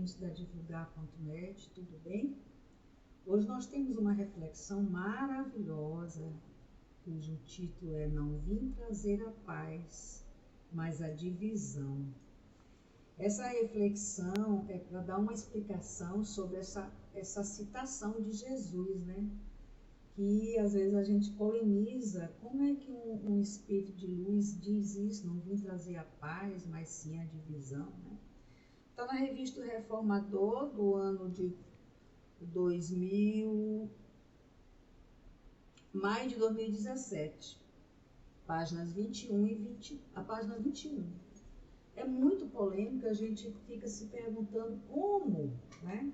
ouvintes da Divulgar.net, tudo bem? Hoje nós temos uma reflexão maravilhosa, cujo título é Não Vim Trazer a Paz, mas a Divisão. Essa reflexão é para dar uma explicação sobre essa citação de Jesus, né? Que às vezes a gente polemiza, como é que um espírito de luz diz isso, não vim trazer a paz, mas sim a divisão, né? Está na revista O Reformador, do ano de 2000, maio de 2017, páginas 21 e 20, a página 21. É muito polêmica, a gente fica se perguntando como, né?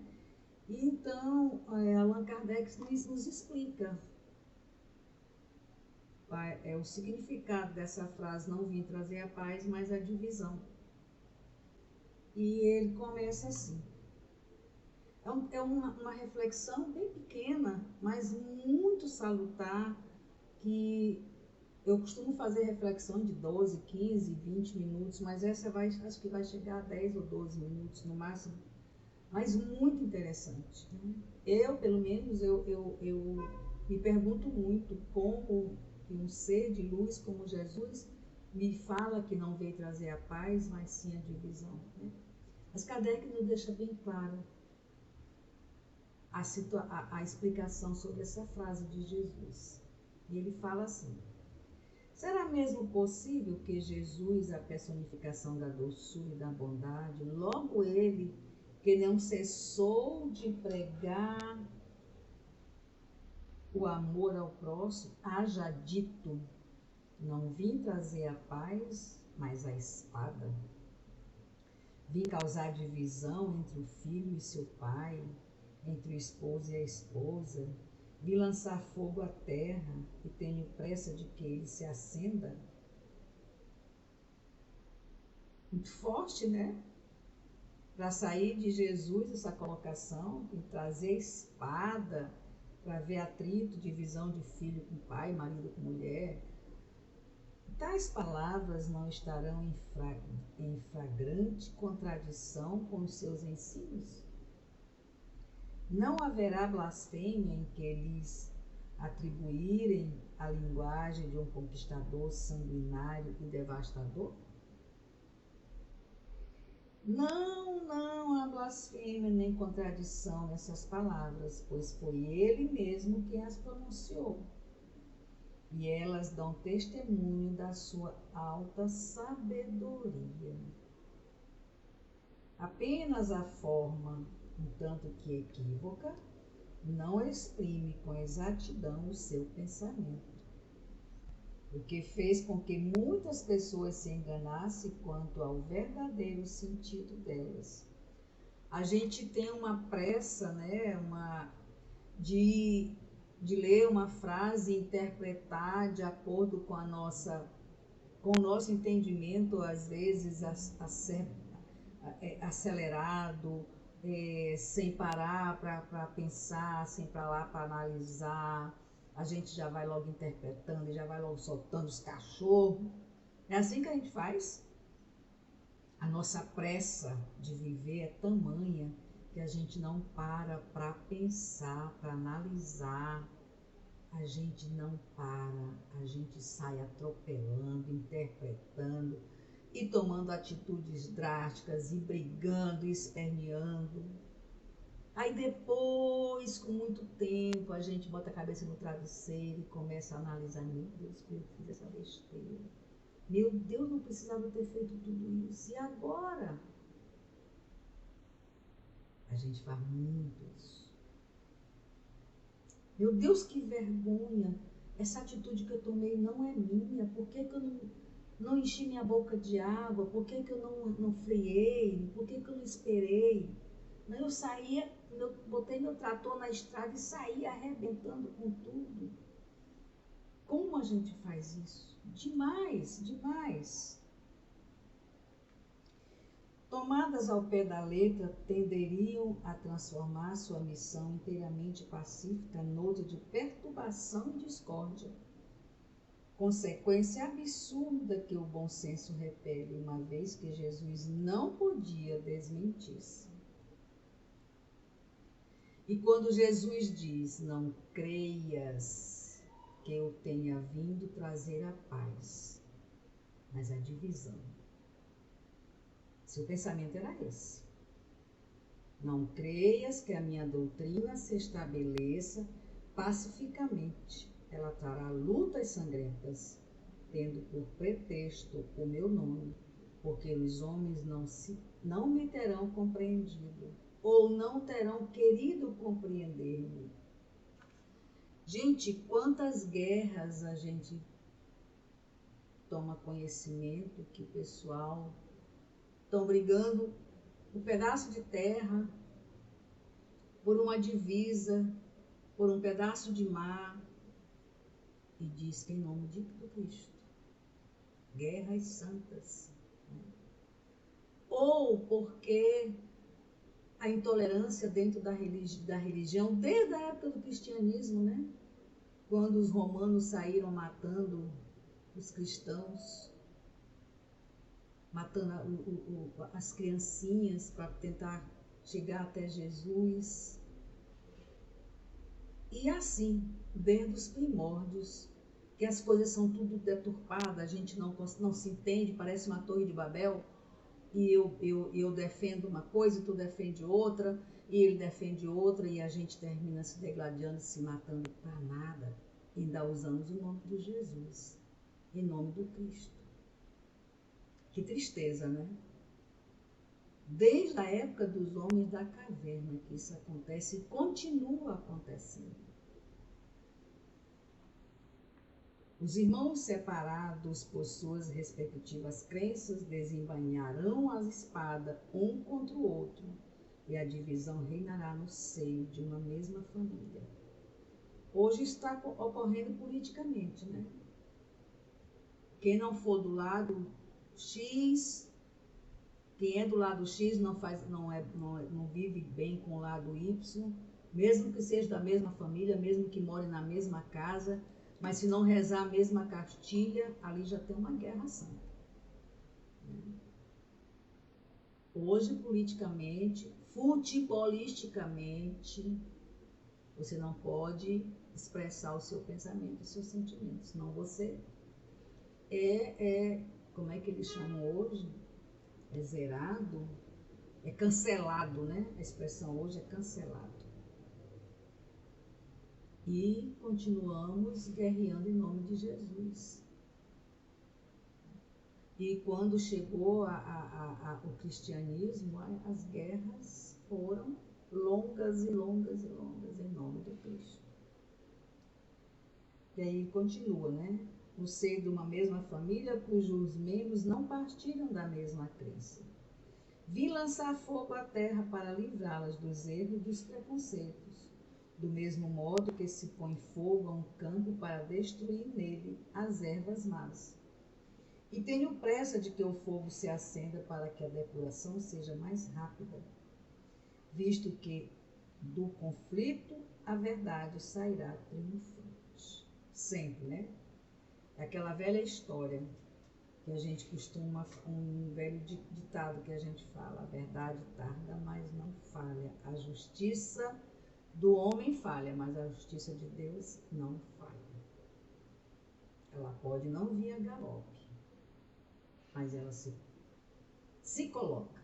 E então, Allan Kardec nos explica o significado dessa frase, não vim trazer a paz, mas a divisão. E ele começa assim. É uma reflexão bem pequena, mas muito salutar, que eu costumo fazer reflexão de 12, 15, 20 minutos, mas essa acho que vai chegar a 10 ou 12 minutos no máximo, mas muito interessante. Eu, pelo menos, eu me pergunto muito como um ser de luz como Jesus me fala que não veio trazer a paz, mas sim a divisão, né? Mas Kardec nos deixa bem claro a explicação sobre essa frase de Jesus. E ele fala assim: será mesmo possível que Jesus, a personificação da doçura e da bondade, logo ele, que não cessou de pregar o amor ao próximo, haja dito, não vim trazer a paz, mas a espada? Vim causar divisão entre o filho e seu pai, entre o esposo e a esposa. Vim lançar fogo à terra e tenho pressa de que ele se acenda. Muito forte, né? Para sair de Jesus essa colocação e trazer a espada para ver atrito, divisão de filho com pai, marido com mulher. Tais palavras não estarão em flagrante contradição com os seus ensinos? Não haverá blasfêmia em que lhes atribuírem a linguagem de um conquistador sanguinário e devastador? Não há blasfêmia nem contradição nessas palavras, pois foi ele mesmo quem as pronunciou. E elas dão testemunho da sua alta sabedoria. Apenas a forma, um tanto que equívoca, não exprime com exatidão o seu pensamento, o que fez com que muitas pessoas se enganassem quanto ao verdadeiro sentido delas. A gente tem uma pressa, né, de ler uma frase e interpretar de acordo com o nosso entendimento, às vezes acelerado, sem parar para pensar, sem parar para analisar. A gente já vai logo interpretando, já vai logo soltando os cachorros. É assim que a gente faz? A nossa pressa de viver é tamanha que a gente não para pensar, para analisar. A gente não para, a gente sai atropelando, interpretando e tomando atitudes drásticas e brigando e esperneando. Aí depois, com muito tempo, a gente bota a cabeça no travesseiro e começa a analisar: meu Deus, eu fiz essa besteira. Meu Deus, não precisava ter feito tudo isso. E agora? A gente faz muito isso. Meu Deus, que vergonha. Essa atitude que eu tomei não é minha. Por que eu não enchi minha boca de água? Por que eu não friei? Por que eu não esperei? Eu saía, eu botei meu trator na estrada e saía arrebentando com tudo. Como a gente faz isso? Demais, demais. Tomadas ao pé da letra, tenderiam a transformar sua missão inteiramente pacífica noutra de perturbação e discórdia. Consequência absurda que o bom senso repele, uma vez que Jesus não podia desmentir-se. E quando Jesus diz, não creias que eu tenha vindo trazer a paz, mas a divisão. Seu pensamento era esse. Não creias que a minha doutrina se estabeleça pacificamente. Ela trará lutas sangrentas, tendo por pretexto o meu nome, porque os homens não me terão compreendido, ou não terão querido compreender-me. Gente, quantas guerras a gente toma conhecimento que o pessoal estão brigando um pedaço de terra, por uma divisa, por um pedaço de mar, e diz que em nome de Cristo. Guerras santas. Ou porque a intolerância dentro da religião, desde a época do cristianismo, né? Quando os romanos saíram matando os cristãos, matando as criancinhas para tentar chegar até Jesus. E assim, desde os primórdios, que as coisas são tudo deturpadas, a gente não se entende, parece uma torre de Babel, e eu defendo uma coisa e tu defende outra, e ele defende outra, e a gente termina se degladiando, se matando para nada. E ainda usamos o nome de Jesus, em nome do Cristo. Que tristeza, né? Desde a época dos homens da caverna que isso acontece e continua acontecendo. Os irmãos separados por suas respectivas crenças desembainharão a espada um contra o outro, e a divisão reinará no seio de uma mesma família. Hoje está ocorrendo politicamente, né? Quem não for do lado X, quem é do lado X não vive bem com o lado Y, mesmo que seja da mesma família, mesmo que more na mesma casa, mas se não rezar a mesma cartilha, ali já tem uma guerra santa. Hoje, politicamente, futebolisticamente, você não pode expressar o seu pensamento, os seus sentimentos, senão você como é que eles chamam hoje? É zerado, é cancelado, né? A expressão hoje é cancelado. E continuamos guerreando em nome de Jesus. E quando chegou o cristianismo, as guerras foram longas e longas e longas em nome do Cristo. E aí continua, né? No seio de uma mesma família, cujos membros não partiram da mesma crença. Vim lançar fogo à terra para livrá-las dos erros e dos preconceitos, do mesmo modo que se põe fogo a um campo para destruir nele as ervas más. E tenho pressa de que o fogo se acenda para que a depuração seja mais rápida, visto que do conflito a verdade sairá triunfante. Sempre, né? É aquela velha história que a gente costuma, um velho ditado que a gente fala, a verdade tarda, mas não falha. A justiça do homem falha, mas a justiça de Deus não falha. Ela pode não vir a galope, mas ela se coloca.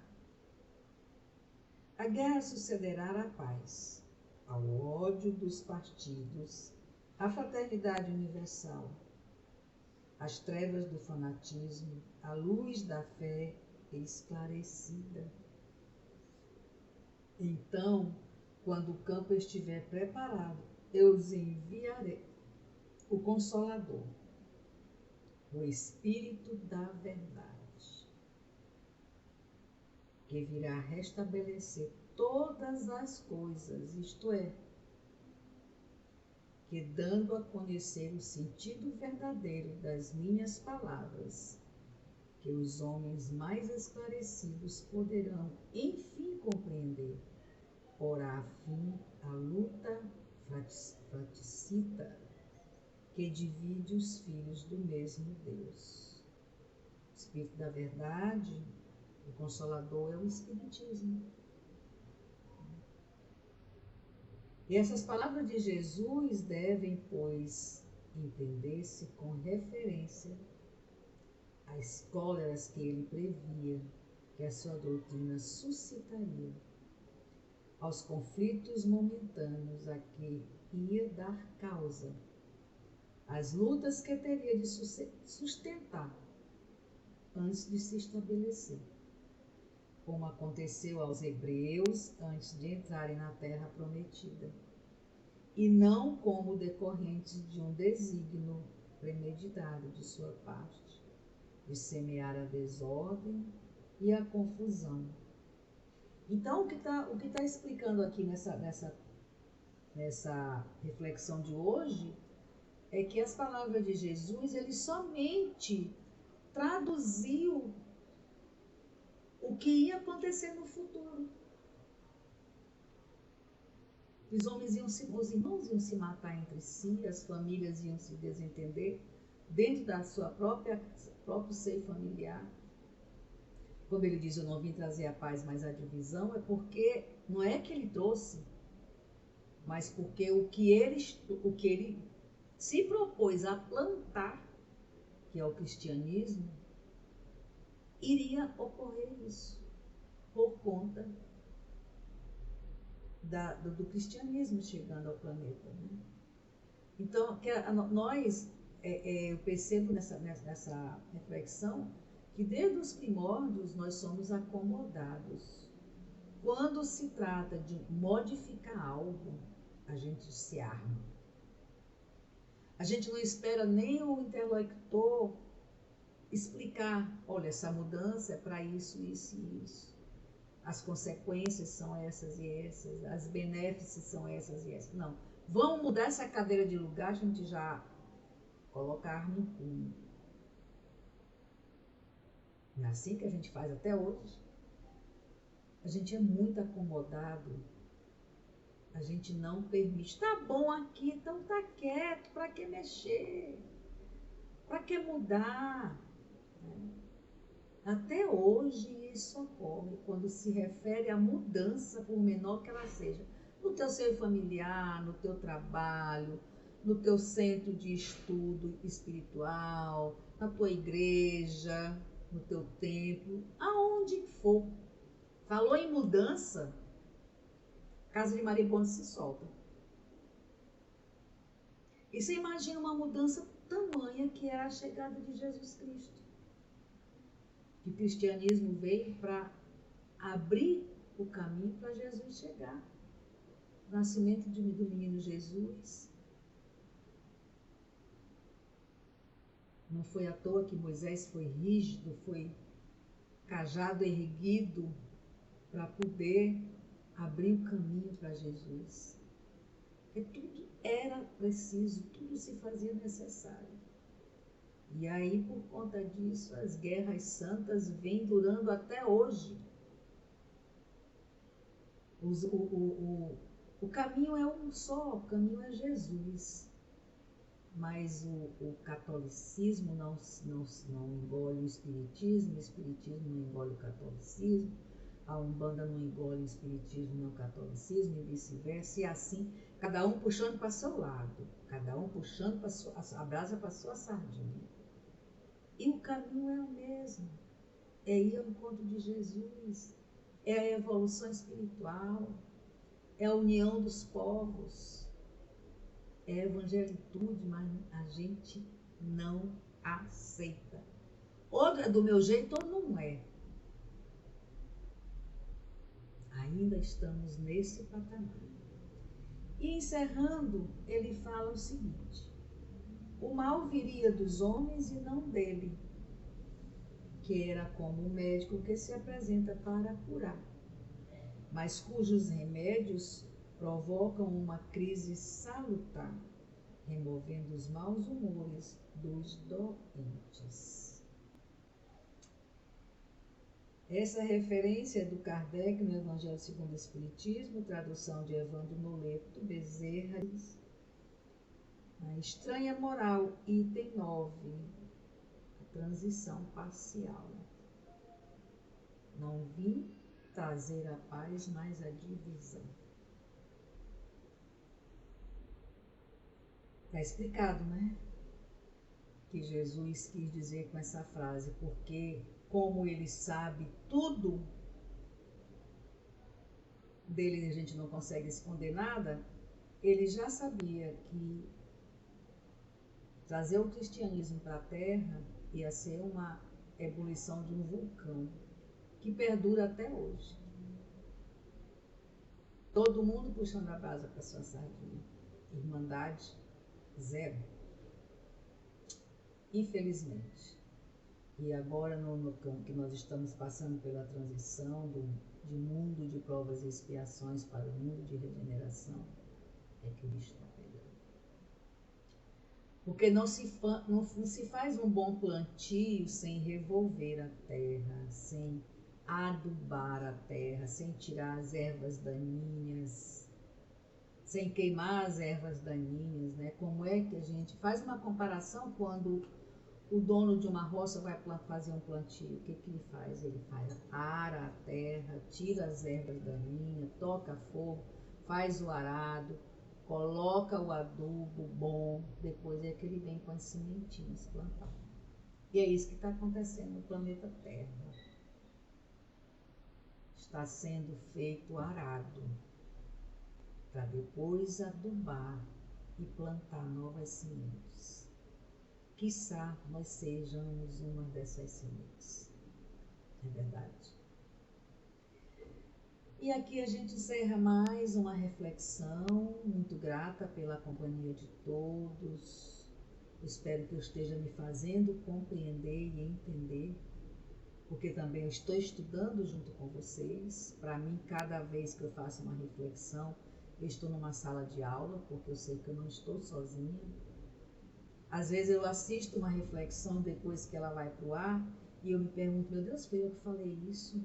A guerra sucederá à paz, ao ódio dos partidos, à fraternidade universal, às trevas do fanatismo, à luz da fé esclarecida. Então, quando o campo estiver preparado, eu lhes enviarei o Consolador, o Espírito da Verdade, que virá restabelecer todas as coisas, isto é, que dando a conhecer o sentido verdadeiro das minhas palavras, que os homens mais esclarecidos poderão, enfim, compreender, porá fim à luta fratricida que divide os filhos do mesmo Deus. O Espírito da Verdade, o Consolador, é o Espiritismo. E essas palavras de Jesus devem, pois, entender-se com referência às cóleras que ele previa que a sua doutrina suscitaria, aos conflitos momentâneos a que ia dar causa, às lutas que teria de sustentar antes de se estabelecer, como aconteceu aos hebreus antes de entrarem na terra prometida, e não como decorrente de um desígnio premeditado de sua parte, de semear a desordem e a confusão. Então, o que tá explicando aqui nessa reflexão de hoje é que as palavras de Jesus, ele somente traduziu o que ia acontecer no futuro. Os irmãos iam se matar entre si, as famílias iam se desentender dentro da sua próprio seio familiar. Quando ele diz, eu não vim trazer a paz, mas a divisão, é porque não é que ele trouxe, mas porque o que ele se propôs a plantar, que é o cristianismo, iria ocorrer isso, por conta do cristianismo chegando ao planeta. Né? Então, eu percebo nessa reflexão que desde os primórdios nós somos acomodados. Quando se trata de modificar algo, a gente se arma. A gente não espera nem o interlocutor explicar, olha, essa mudança é para isso, isso e isso. As consequências são essas e essas, as benéficas são essas e essas. Não, vamos mudar essa cadeira de lugar, a gente já coloca a arma em punho. Não é assim que a gente faz até hoje. A gente é muito acomodado. A gente não permite. Tá bom aqui, então tá quieto. Para que mexer? Para que mudar? Até hoje isso ocorre quando se refere à mudança, por menor que ela seja. No teu seio familiar, no teu trabalho, no teu centro de estudo espiritual, na tua igreja, no teu templo, aonde for. Falou em mudança, casa de maribondo se solta. E você imagina uma mudança tamanha que era a chegada de Jesus Cristo. Que o cristianismo veio para abrir o caminho para Jesus chegar. O nascimento do menino Jesus. Não foi à toa que Moisés foi rígido, foi cajado erguido para poder abrir o caminho para Jesus. Porque tudo era preciso, tudo se fazia necessário. E aí, por conta disso, as guerras santas vêm durando até hoje. O caminho é um só, o caminho é Jesus. Mas o catolicismo não engole o espiritismo não engole o catolicismo, a Umbanda não engole o espiritismo nem o catolicismo, e vice-versa, e assim, cada um puxando para seu lado, cada um puxando a brasa para sua sardinha. E o caminho é o mesmo, é ir ao encontro de Jesus, é a evolução espiritual, é a união dos povos, é a evangelitude, mas a gente não aceita. Ou é do meu jeito ou não é. Ainda estamos nesse patamar. E encerrando, ele fala o seguinte: o mal viria dos homens e não dele, que era como um médico que se apresenta para curar, mas cujos remédios provocam uma crise salutar, removendo os maus humores dos doentes. Essa referência é do Kardec no Evangelho segundo o Espiritismo, tradução de Evandro Noleto Bezerra. A estranha moral, item 9, a transição parcial. Não vim trazer a paz, mas a divisão. Está explicado, né? Que Jesus quis dizer com essa frase, porque como ele sabe tudo, dele a gente não consegue esconder nada, ele já sabia que trazer o cristianismo para a Terra ia ser uma ebulição de um vulcão que perdura até hoje. Todo mundo puxando a brasa para sua sardinha. Irmandade, zero. Infelizmente. E agora, no campo que nós estamos passando pela transição de mundo de provas e expiações para o mundo de regeneração, é que o bicho está pegando. Porque não se faz um bom plantio sem revolver a terra, sem adubar a terra, sem tirar as ervas daninhas, sem queimar as ervas daninhas, né? Como é que a gente faz uma comparação quando o dono de uma roça vai fazer um plantio? O que ele faz? Ele ara a terra, tira as ervas daninhas, toca fogo, faz o arado, coloca o adubo bom, depois é que ele vem com as sementinhas plantar. E é isso que está acontecendo no planeta Terra. Está sendo feito arado para depois adubar e plantar novas sementes. Quiçá nós sejamos uma dessas sementes. É verdade? E aqui a gente encerra mais uma reflexão, muito grata pela companhia de todos. Espero que eu esteja me fazendo compreender e entender, porque também eu estou estudando junto com vocês. Para mim, cada vez que eu faço uma reflexão, eu estou numa sala de aula, porque eu sei que eu não estou sozinha. Às vezes eu assisto uma reflexão depois que ela vai para o ar e eu me pergunto, meu Deus, foi eu que falei isso?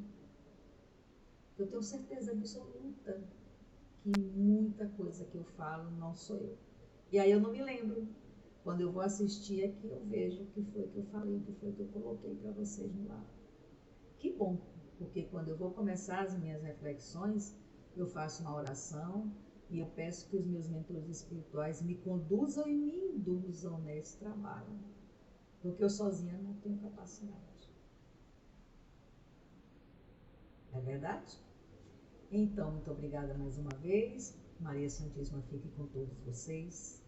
Eu tenho certeza absoluta que muita coisa que eu falo não sou eu. E aí eu não me lembro. Quando eu vou assistir aqui, eu vejo o que foi que eu falei, o que foi que eu coloquei para vocês no ar. Que bom, porque quando eu vou começar as minhas reflexões, eu faço uma oração e eu peço que os meus mentores espirituais me conduzam e me induzam nesse trabalho, porque eu sozinha não tenho capacidade. É verdade? Então, muito obrigada mais uma vez. Maria Santíssima fique com todos vocês.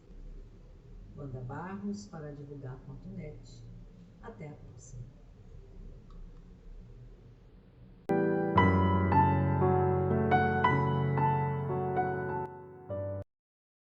Wanda Barros para divulgar.net. Até a próxima.